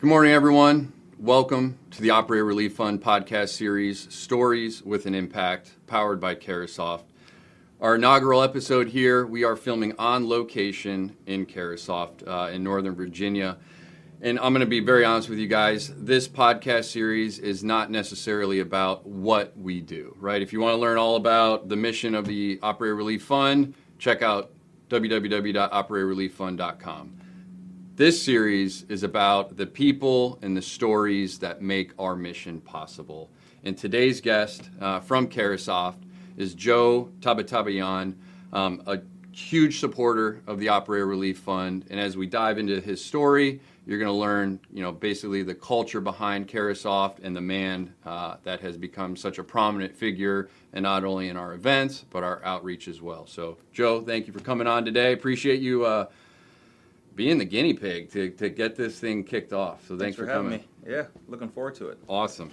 Good morning, everyone. Welcome to the Operator Relief Fund podcast series, Stories with an Impact, powered by Carasoft. Our inaugural episode here, we are filming on location in Carasoft in Northern Virginia. And I'm going to be very honest with you guys, this podcast series is not necessarily about what we do, right? If you want to learn all about the mission of the Operator Relief Fund, check out www.operatorrelieffund.com. This series is about the people and the stories that make our mission possible. And today's guest from Carasoft is Joe Tabatabayan, a huge supporter of the Operator Relief Fund. And as we dive into his story, you're going to learn, basically the culture behind Carasoft and the man that has become such a prominent figure, and not only in our events, but our outreach as well. So, Joe, thank you for coming on today. Appreciate you being the guinea pig to get this thing kicked off. So thanks for having coming. me. Yeah, looking forward to it. Awesome.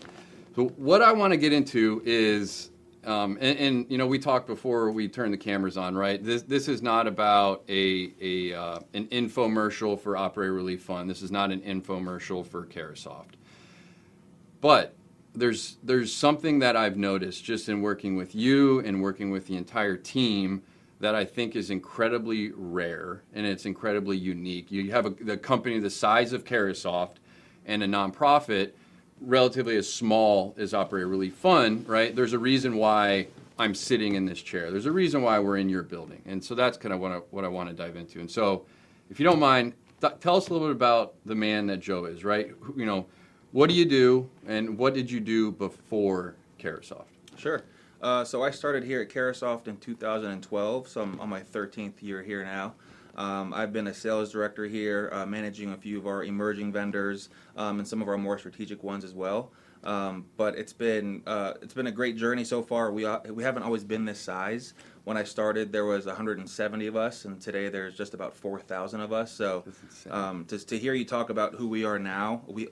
So what I want to get into is, we talked before we turned the cameras on, right? This is not about an infomercial for Operator Relief Fund. This is not an infomercial for Carasoft. But there's something that I've noticed just in working with you and working with the entire team that I think is incredibly rare and it's incredibly unique. You have the company the size of Carasoft and a nonprofit relatively as small as Operator Relief Fund, right? There's a reason why I'm sitting in this chair. There's a reason why we're in your building. And so that's kind of what I want to dive into. And so if you don't mind, tell us a little bit about the man that Joe is, right? What do you do and what did you do before Carasoft? Sure. So I started here at Carasoft in 2012, so I'm on my 13th year here now. I've been a sales director here, managing a few of our emerging vendors and some of our more strategic ones as well. But it's been a great journey so far. We haven't always been this size. When I started, there was 170 of us, and today there's just about 4,000 of us. So just to hear you talk about who we are now, we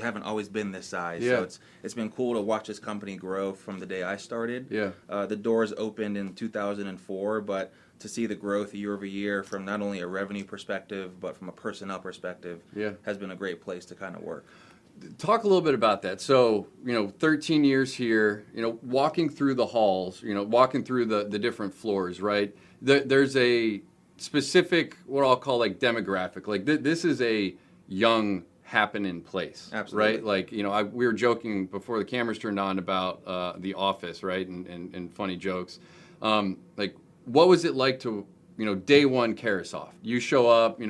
haven't always been this size. Yeah. So it's been cool to watch this company grow from the day I started. Yeah. The doors opened in 2004, but to see the growth year over year from not only a revenue perspective, but from a personnel perspective, has been a great place to kind of work. Talk a little bit about that. So, 13 years here, walking through the halls, walking through the different floors, right? There's a specific, what I'll call like demographic. Like this is a young happening place. Absolutely. Right? Like, we were joking before the cameras turned on about The Office, right? And funny jokes. What was it like to, day one Carasoft? You show up,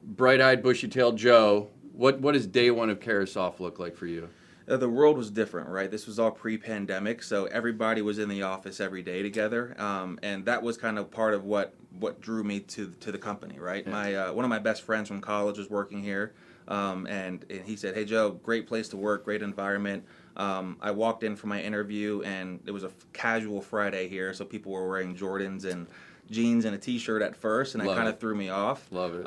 bright-eyed, bushy-tailed Joe. What does day one of Carasoft look like for you? The world was different, right? This was all pre-pandemic, so everybody was in the office every day together, and that was kind of part of what drew me to the company, right? Yeah. One of my best friends from college was working here, and he said, "Hey Joe, great place to work, great environment." I walked in for my interview, and it was a casual Friday here, so people were wearing Jordans and jeans and a t-shirt at first, and it kind of threw me off. Love it.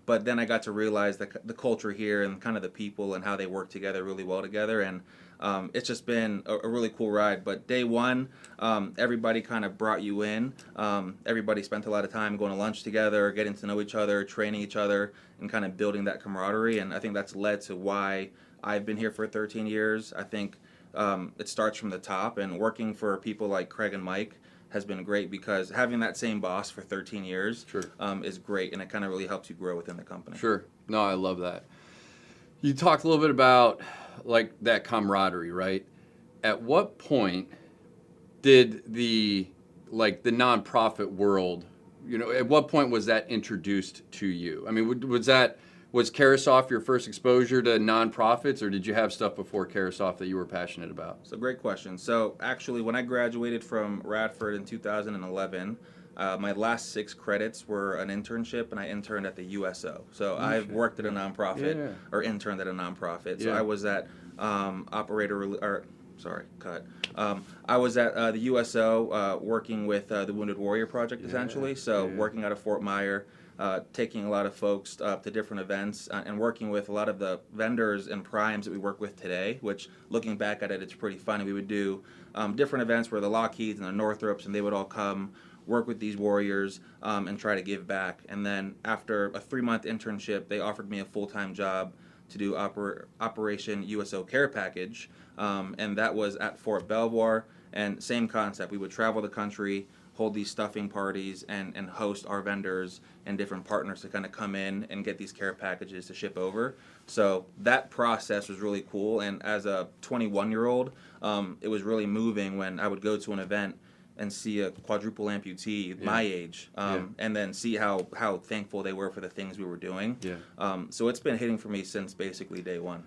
But then I got to realize the culture here and kind of the people and how they work together really well together, and it's just been a really cool ride. But day one, everybody kind of brought you in. Everybody spent a lot of time going to lunch together, getting to know each other, training each other, and kind of building that camaraderie, and I think that's led to why I've been here for 13 years. I think it starts from the top, and working for people like Craig and Mike has been great because having that same boss for 13 years is great, and it kind of really helps you grow within the company. Sure. No, I love that. You talked a little bit about like that camaraderie, right? At what point did the nonprofit world, at what point was that introduced to you? I mean, was Carasoft your first exposure to nonprofits, or did you have stuff before Carasoft that you were passionate about? So great question. So actually, when I graduated from Radford in 2011, my last 6 credits were an internship, and I interned at the USO. So I've worked at a nonprofit or interned at a nonprofit. So I was at I was at the USO working with the Wounded Warrior Project, essentially. So working out of Fort Myer. Taking a lot of folks to different events and working with a lot of the vendors and primes that we work with today, which looking back at it, it's pretty funny. We would do different events where the Lockheeds and the Northrops, and they would all come work with these warriors and try to give back. And then after a 3-month internship, they offered me a full-time job to do Operation USO Care Package, and that was at Fort Belvoir. And same concept, we would travel the country, hold these stuffing parties, and host our vendors and different partners to kind of come in and get these care packages to ship over. So that process was really cool, and as a 21-year-old, it was really moving when I would go to an event and see a quadruple amputee my age, and then see how thankful they were for the things we were doing. So it's been hitting for me since basically day one.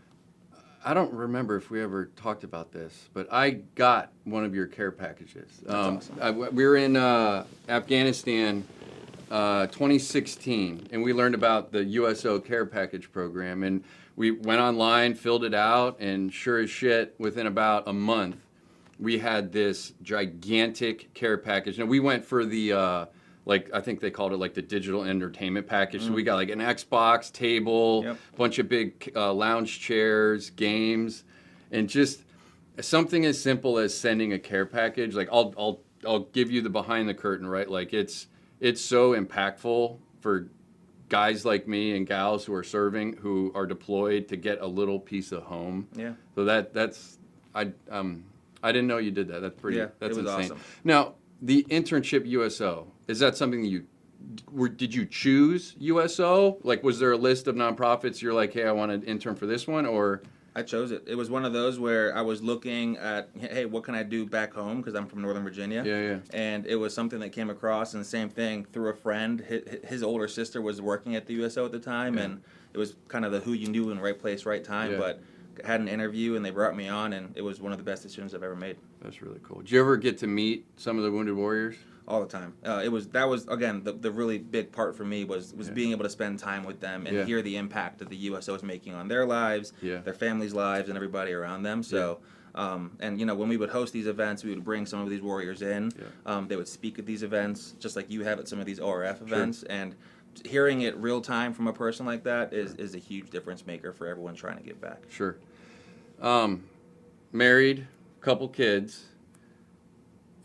I don't remember if we ever talked about this, but I got one of your care packages. That's awesome. We were in Afghanistan 2016, and we learned about the USO Care Package program, and we went online, filled it out, and sure as shit, within about a month, we had this gigantic care package. And we went for the I think they called it like the digital entertainment package. So we got like an Xbox table, bunch of big lounge chairs, games, and just something as simple as sending a care package. Like I'll give you the behind the curtain, right? Like it's so impactful for guys like me and gals who are serving, who are deployed, to get a little piece of home. So that's I didn't know you did that. That's pretty. That's it was insane. awesome. Now, the internship USO, is that something that did you choose USO? Like, was there a list of nonprofits you're like, hey, I want an intern for this one, or? I chose it. It was one of those where I was looking at, hey, what can I do back home? Because I'm from Northern Virginia. And it was something that came across, and the same thing through a friend. His older sister was working at the USO at the time, and it was kind of the who you knew in right place, right time. But had an interview, and they brought me on, and it was one of the best decisions I've ever made. That's really cool. Did you ever get to meet some of the Wounded Warriors? All the time. That was again the really big part for me was being able to spend time with them and hear the impact that the USO is making on their lives, their families' lives, and everybody around them. So, and when we would host these events, we would bring some of these warriors in. They would speak at these events, just like you have at some of these ORF events, and hearing it real time from a person like that is a huge difference maker for everyone trying to give back. Sure. Married, couple kids.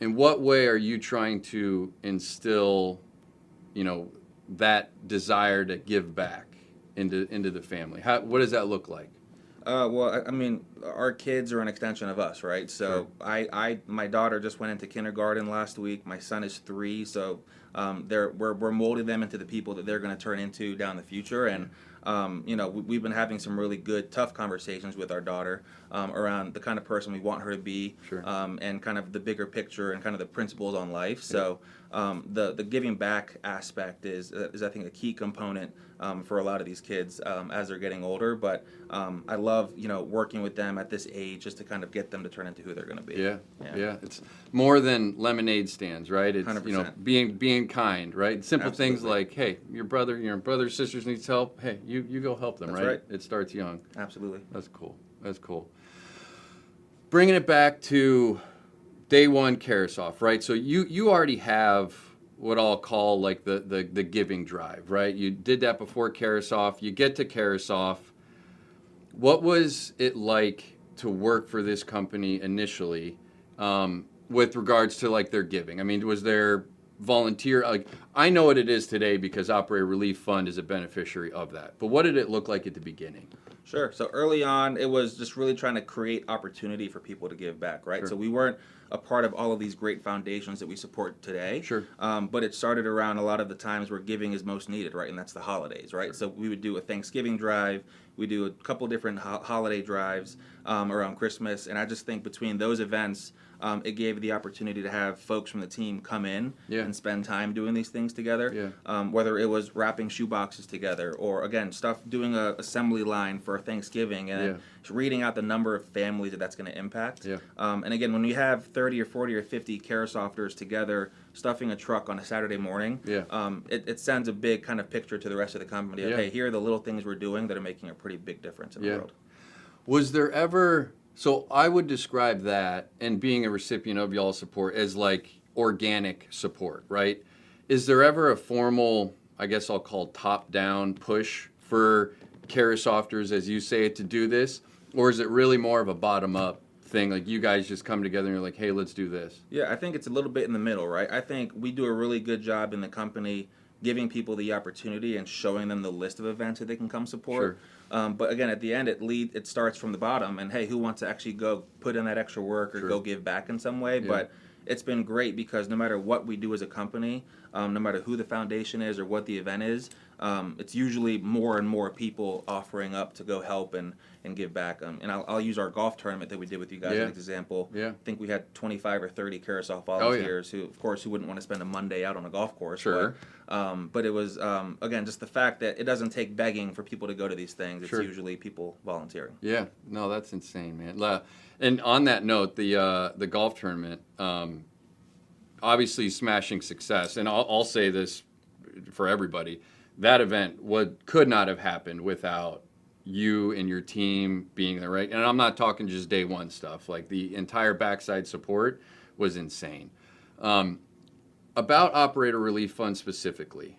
In what way are you trying to instill, that desire to give back into the family? What does that look like? Well, I mean, our kids are an extension of us, right? So my daughter just went into kindergarten last week. My son is 3, so we're molding them into the people that they're going to turn into down the future. And we've been having some really good, tough conversations with our daughter around the kind of person we want her to be, and kind of the bigger picture and kind of the principles on life. So the giving back aspect is I think a key component for a lot of these kids as they're getting older. But I love working with them at this age just to kind of get them to turn into who they're going to be. Yeah. It's more than lemonade stands, right? It's 100%. Being kind, right? Simple Absolutely. things like, hey, your brothers, sisters needs help. Hey, you go help them, That's right. It starts young. Absolutely. That's cool. Bringing it back to day one, Karasoff, right? So you already have what I'll call like the giving drive, right? You did that before Karasoff. You get to Karasoff. What was it like to work for this company initially, with regards to like their giving? I mean, was there volunteer? Like, I know what it is today because Operator Relief Fund is a beneficiary of that. But what did it look like at the beginning? Sure. So early on, it was just really trying to create opportunity for people to give back, right? So we weren't a part of all of these great foundations that we support today. But it started around a lot of the times where giving is most needed, right? And that's the holidays, right? So we would do a Thanksgiving drive. We do a couple different holiday drives around Christmas. And I just think between those events, it gave the opportunity to have folks from the team come in and spend time doing these things together. Whether it was wrapping shoeboxes together or, again, doing a assembly line for Thanksgiving and reading out the number of families that's going to impact. And again, when we have 30 or 40 or 50 Karasofters together stuffing a truck on a Saturday morning, it sends a big kind of picture to the rest of the company of, hey, here are the little things we're doing that are making a pretty big difference in the world. Was there ever... So I would describe that and being a recipient of y'all's support as like organic support, right? Is there ever a formal, I guess I'll call top-down push for Karasofters, as you say it, to do this? Or is it really more of a bottom-up thing? Like you guys just come together and you're like, hey, let's do this. Yeah, I think it's a little bit in the middle, right? I think we do a really good job in the company giving people the opportunity and showing them the list of events that they can come support. But again, at the end, it starts from the bottom, and hey, who wants to actually go put in that extra work or Sure. go give back in some way? Yeah. But it's been great because no matter what we do as a company, no matter who the foundation is or what the event is, it's usually more and more people offering up to go help and give back. And I'll use our golf tournament that we did with you guys as an example. Yeah. I think we had 25 or 30 Carousel Oh, yeah. volunteers who, of course, who wouldn't want to spend a Monday out on a golf course. Sure. But it was, again, just the fact that it doesn't take begging for people to go to these things. It's Sure. usually people volunteering. Yeah, no, that's insane, man. And on that note, the golf tournament, obviously smashing success. And I'll say this for everybody: that event could not have happened without you and your team being there, right? And I'm not talking just day one stuff. Like the entire backside support was insane. About Operator Relief Fund specifically,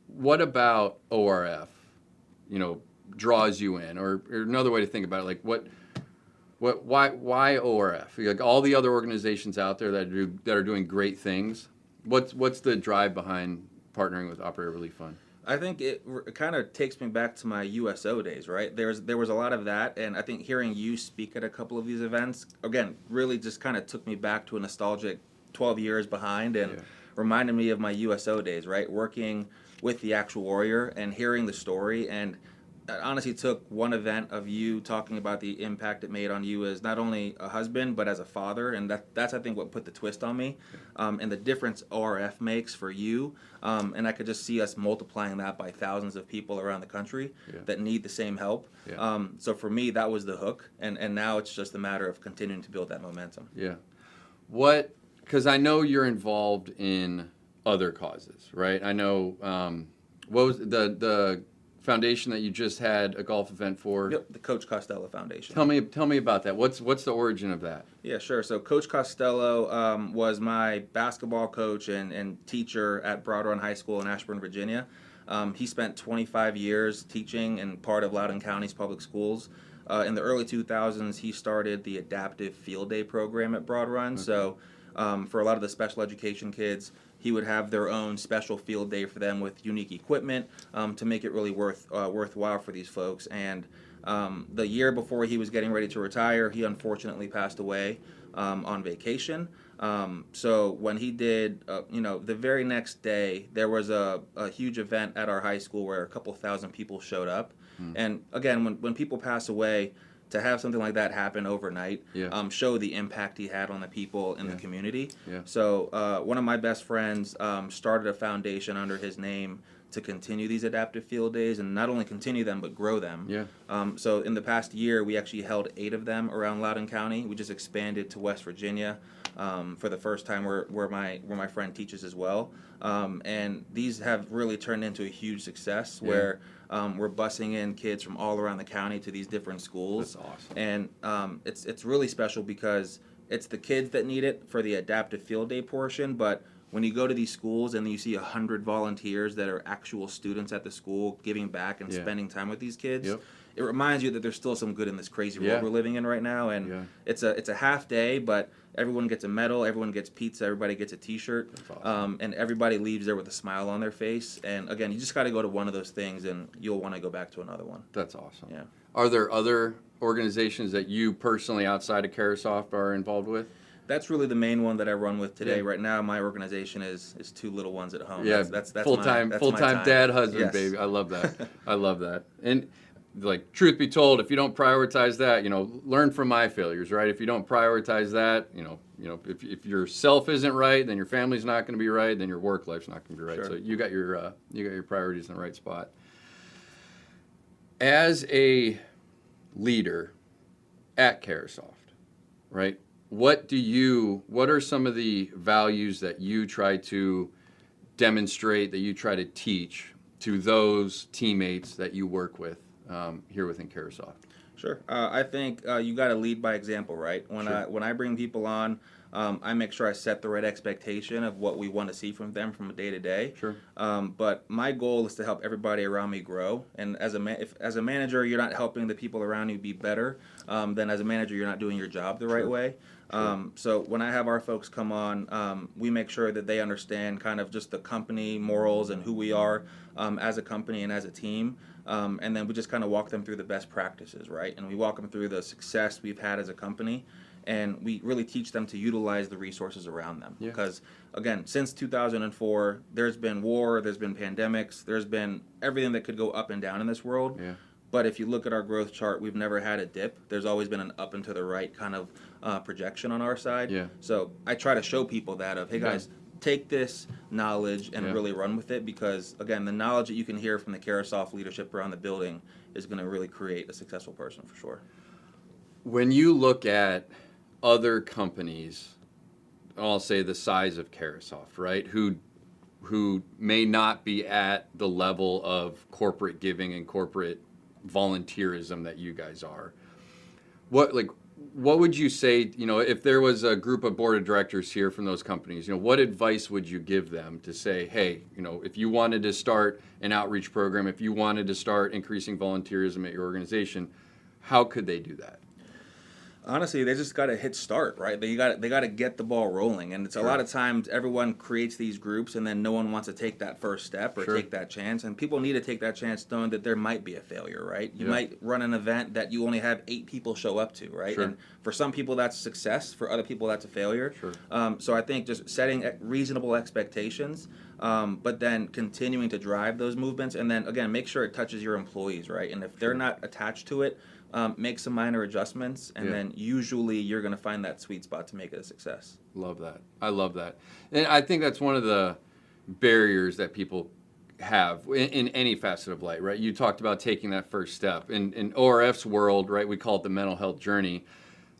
what about ORF? Draws you in, or another way to think about it, like why ORF? Like all the other organizations out there that are doing great things. What's the drive behind partnering with Operator Relief Fund? I think it kind of takes me back to my USO days, right? There was a lot of that, and I think hearing you speak at a couple of these events, again, really just kind of took me back to a nostalgic 12 years behind and reminded me of my USO days, right? Working with the actual warrior and hearing the story. And it honestly took one event of you talking about the impact it made on you as not only a husband, but as a father. And that's I think, what put the twist on me, and the difference ORF makes for you. And I could just see us multiplying that by thousands of people around the country that need the same help. Yeah. So for me, that was the hook. And now it's just a matter of continuing to build that momentum. Yeah. Because I know you're involved in other causes, right? I know, what was the foundation that you just had a golf event for? Yep, the Coach Costello Foundation. Tell me about that. What's the origin of that? Yeah, sure. So Coach Costello was my basketball coach and teacher at Broad Run High School in Ashburn, Virginia. He spent 25 years teaching and part of Loudoun County's public schools. In the early 2000s, he started the Adaptive Field Day program at Broad Run. Okay. So for a lot of the special education kids, he would have their own special field day for them with unique equipment to make it really worthwhile for these folks. And the year before he was getting ready to retire, he unfortunately passed away on vacation. So when he did, the very next day, there was a huge event at our high school where a couple thousand people showed up. And again, when people pass away, to have something like that happen overnight, show the impact he had on the people in the community. Yeah. So one of my best friends started a foundation under his name to continue these adaptive field days, and not only continue them, but grow them. Yeah. So in the past year, we actually held 8 of them around Loudoun County. We just expanded to West Virginia for the first time, where my friend teaches as well. And these have really turned into a huge success where we're busing in kids from all around the county to these different schools. That's awesome. And it's really special because it's the kids that need it for the adaptive field day portion, but when you go to these schools and you see 100 volunteers that are actual students at the school giving back and spending time with these kids, it reminds you that there's still some good in this crazy world we're living in right now. And it's a half day, but everyone gets a medal, everyone gets pizza, everybody gets a T-shirt, awesome. And everybody leaves there with a smile on their face. And again, you just got to go to one of those things, and you'll want to go back to another one. That's awesome. Yeah. Are there other organizations that you personally, outside of Carasoft, are involved with? That's really the main one that I run with today. Right now, my organization is 2 little ones at home. Yeah, that's full-time dad, husband, baby. I love that. I love that. And like, truth be told, if you don't prioritize that, learn from my failures, right? If you don't prioritize that, if yourself isn't right, then your family's not going to be right, then your work life's not going to be right. Sure. So you got your priorities in the right spot. As a leader at Carasoft, right? What are some of the values that you try to demonstrate, that you try to teach to those teammates that you work with here within Carasoft? Sure. I think you got to lead by example, right? When I bring people on, I make sure I set the right expectation of what we want to see from them from a day to day. Sure. But my goal is to help everybody around me grow. And as a manager, you're not helping the people around you be better, then as a manager, you're not doing your job the right way. Sure. So when I have our folks come on, we make sure that they understand kind of just the company morals and who we are as a company and as a team. And then we just kind of walk them through the best practices, right? And we walk them through the success we've had as a company, and we really teach them to utilize the resources around them. Yeah. Because, again, since 2004, there's been war, there's been pandemics, there's been everything that could go up and down in this world. Yeah. But if you look at our growth chart, we've never had a dip. There's always been an up and to the right kind of projection on our side. Yeah. So I try to show people that of, hey guys, take this knowledge and Yeah. really run with it, because again, the knowledge that you can hear from the Carosoft leadership around the building is going to really create a successful person for sure. When you look at other companies, I'll say the size of Carosoft, right? Who may not be at the level of corporate giving and corporate volunteerism that you guys are. What would you say, if there was a group of board of directors here from those companies, what advice would you give them to say, hey, if you wanted to start an outreach program, if you wanted to start increasing volunteerism at your organization, how could they do that? Honestly, they just got to hit start, right? They got to get the ball rolling, and it's a lot of times everyone creates these groups, and then no one wants to take that first step or take that chance. And people need to take that chance, knowing that there might be a failure, right? You might run an event that you only have 8 people show up to, right? And for some people that's success, for other people that's a failure. So I think just setting reasonable expectations, but then continuing to drive those movements, and then again make sure it touches your employees, right? And if they're not attached to it, make some minor adjustments, and then usually you're going to find that sweet spot to make it a success. Love that. I love that. And I think that's one of the barriers that people have in any facet of life, right? You talked about taking that first step. In ORF's world, right, we call it the mental health journey.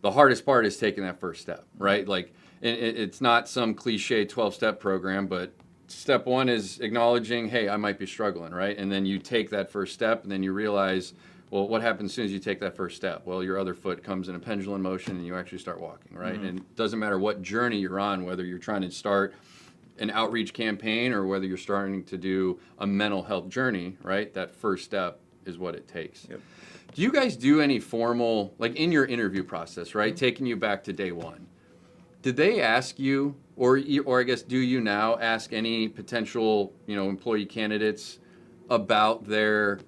The hardest part is taking that first step, right? Like, it's not some cliche 12-step program, but step one is acknowledging, hey, I might be struggling, right? And then you take that first step, and then you realize, well, what happens as soon as you take that first step? Well, your other foot comes in a pendulum motion and you actually start walking, right? And it doesn't matter what journey you're on, whether you're trying to start an outreach campaign or whether you're starting to do a mental health journey, right? That first step is what it takes. Do you guys do any formal, like in your interview process, right? Taking you back to day one, did they ask you, or I guess do you now ask any potential, employee candidates about their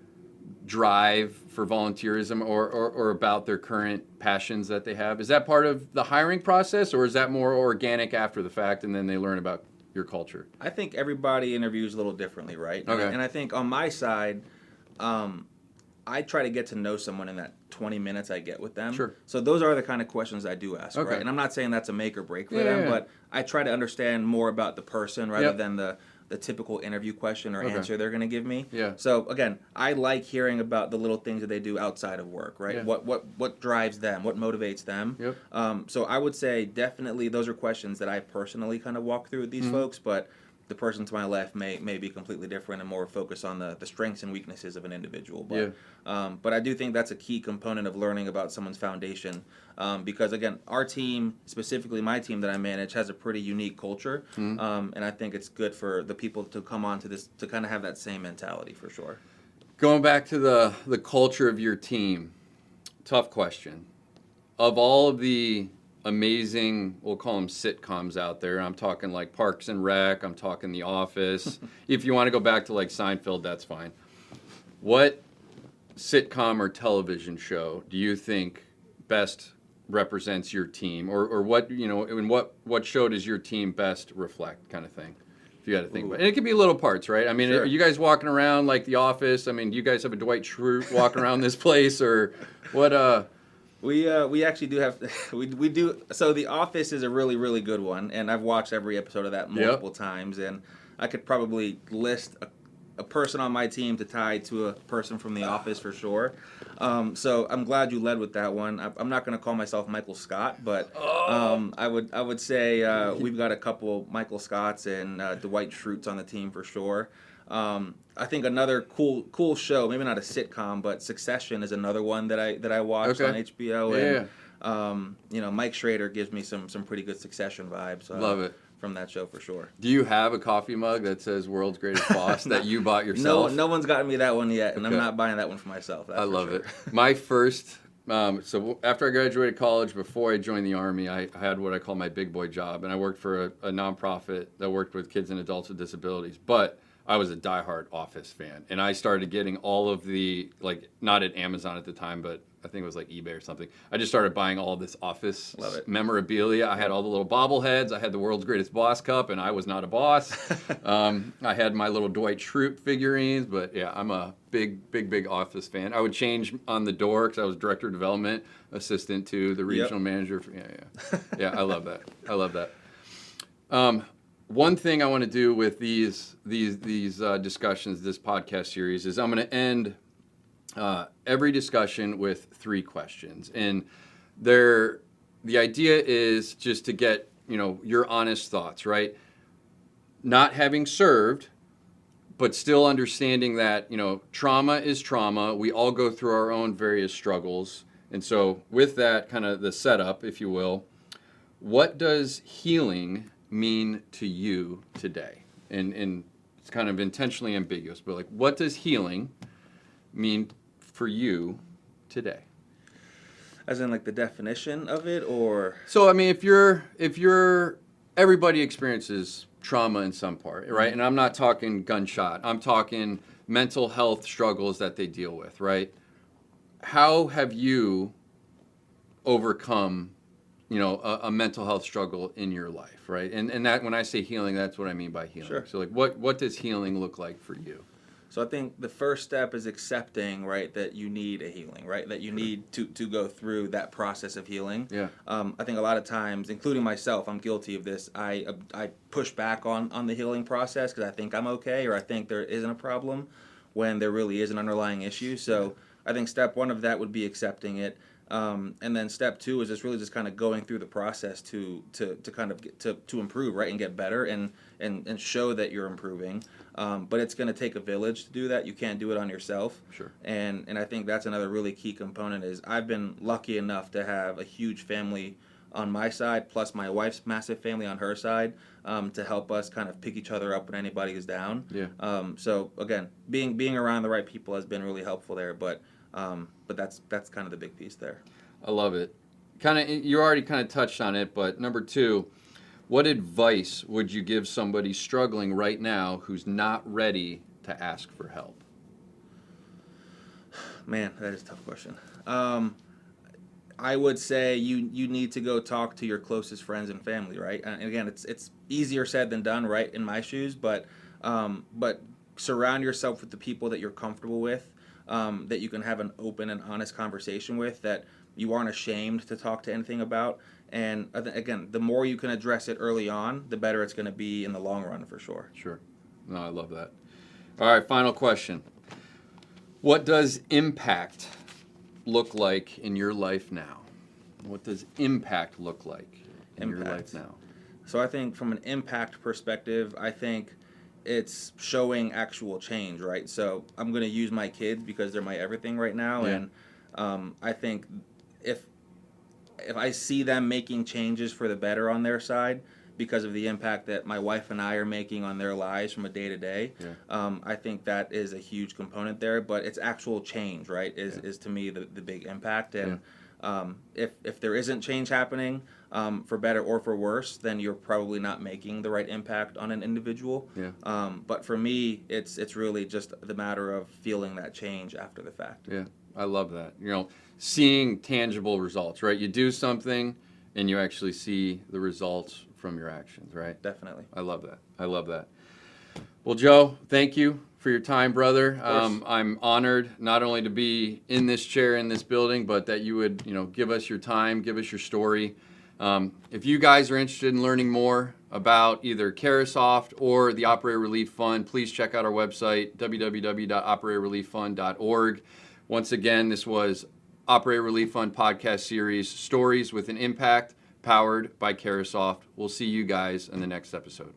drive for volunteerism or about their current passions that they have? Is that part of the hiring process, or is that more organic after the fact and then they learn about your culture? I think everybody interviews a little differently, right? Okay. And I think on my side, I try to get to know someone in that 20 minutes I get with them. Sure. So those are the kind of questions I do ask, right? And I'm not saying that's a make or break for them, but I try to understand more about the person rather than the typical interview question or answer they're going to give me. So again, I like hearing about the little things that they do outside of work, right? What drives them, what motivates them. So I would say definitely those are questions that I personally kind of walk through with these folks, but the person to my left may be completely different and more focused on the strengths and weaknesses of an individual. But I do think that's a key component of learning about someone's foundation, because again, our team, specifically my team that I manage, has a pretty unique culture, and I think it's good for the people to come onto this to kind of have that same mentality for sure. Going back to the culture of your team, tough question. Of all of the amazing, we'll call them sitcoms out there, I'm talking like Parks and Rec, I'm talking The Office. If you want to go back to like Seinfeld, that's fine. What sitcom or television show do you think best represents your team, or what, in what show does your team best reflect, kind of thing? If you had to think about it. And it could be little parts, right? I mean, are you guys walking around like The Office? I mean, do you guys have a Dwight Schrute walking around this place, or what? We actually do have we do. So The Office is a really, really good one, and I've watched every episode of that multiple times, and I could probably list a person on my team to tie to a person from The Office for sure. So I'm glad you led with that one. I'm not going to call myself Michael Scott, but I would say we've got a couple Michael Scotts and Dwight Schrutes on the team for sure. I think another cool show, maybe not a sitcom, but Succession is another one that I watched on HBO. And Mike Schrader gives me some pretty good Succession vibes. Love it. From that show for sure. Do you have a coffee mug that says "World's Greatest Boss" that you bought yourself? No one's gotten me that one yet, and I'm not buying that one for myself. I love it. My first. So after I graduated college, before I joined the Army, I had what I call my big boy job, and I worked for a nonprofit that worked with kids and adults with disabilities. But I was a diehard Office fan, and I started getting all of the, like, not at Amazon at the time, but I think it was like eBay or something. I just started buying all this Office memorabilia. I had all the little bobbleheads. I had the World's Greatest Boss Cup, and I was not a boss. I had my little Dwight Schrute figurines, but yeah, I'm a big Office fan. I would change on the door because I was director of development, assistant to the regional manager. Yeah, I love that. I love that. One thing I want to do with these discussions, this podcast series, is I'm going to end every discussion with 3 questions, and the idea is just to get your honest thoughts, right? Not having served, but still understanding that trauma is trauma. We all go through our own various struggles, and so with that kind of the setup, if you will, what does healing mean to you today? And it's kind of intentionally ambiguous, but like, what does healing mean for you today? As in, like, the definition of it, or? So, I mean, if you're everybody experiences trauma in some part, right? And I'm not talking gunshot. I'm talking mental health struggles that they deal with, right? How have you overcome a mental health struggle in your life, right? And that, when I say healing, that's what I mean by healing. Sure. So, like, what does healing look like for you? So I think the first step is accepting, right, that you need a healing, right, that you need to go through that process of healing. Yeah. I think a lot of times, including myself, I'm guilty of this. I push back on the healing process because I think I'm okay, or I think there isn't a problem, when there really is an underlying issue. So I think step 1 of that would be accepting it. And then step 2 is just really just kind of going through the process to kind of get to improve, right, and get better and show that you're improving. But it's going to take a village to do that. You can't do it on yourself. Sure. And I think that's another really key component is I've been lucky enough to have a huge family on my side, plus my wife's massive family on her side, to help us kind of pick each other up when anybody is down. Yeah. So again, being around the right people has been really helpful there. But that's kind of the big piece there. I love it. You already kind of touched on it, but number 2, what advice would you give somebody struggling right now who's not ready to ask for help? Man, that is a tough question. I would say you need to go talk to your closest friends and family, right? And again, it's easier said than done, right? In my shoes, but surround yourself with the people that you're comfortable with, that you can have an open and honest conversation with, that you aren't ashamed to talk to anything about. And again, the more you can address it early on, the better it's going to be in the long run, for sure. Sure. No, I love that. All right, final question. What does impact look like in your life now? What does impact look like in your life now? So I think from an impact perspective, I think it's showing actual change, right? So I'm going to use my kids because they're my everything right now. Yeah. And I think if I see them making changes for the better on their side because of the impact that my wife and I are making on their lives from a day to day, I think that is a huge component there. But it's actual change, right, is to me the big impact. And if there isn't change happening, for better or for worse, then you're probably not making the right impact on an individual. But for me, it's really just the matter of feeling that change after the fact. Yeah, I love that. Seeing tangible results, right? You do something and you actually see the results from your actions, right? Definitely. I love that. I love that. Well, Joe, thank you for your time, brother. I'm honored not only to be in this chair in this building, but that you would, give us your time, give us your story. If you guys are interested in learning more about either Carasoft or the Operator Relief Fund, please check out our website, www.operatorrelieffund.org. Once again, this was Operator Relief Fund podcast series, Stories with an Impact, powered by Carasoft. We'll see you guys in the next episode.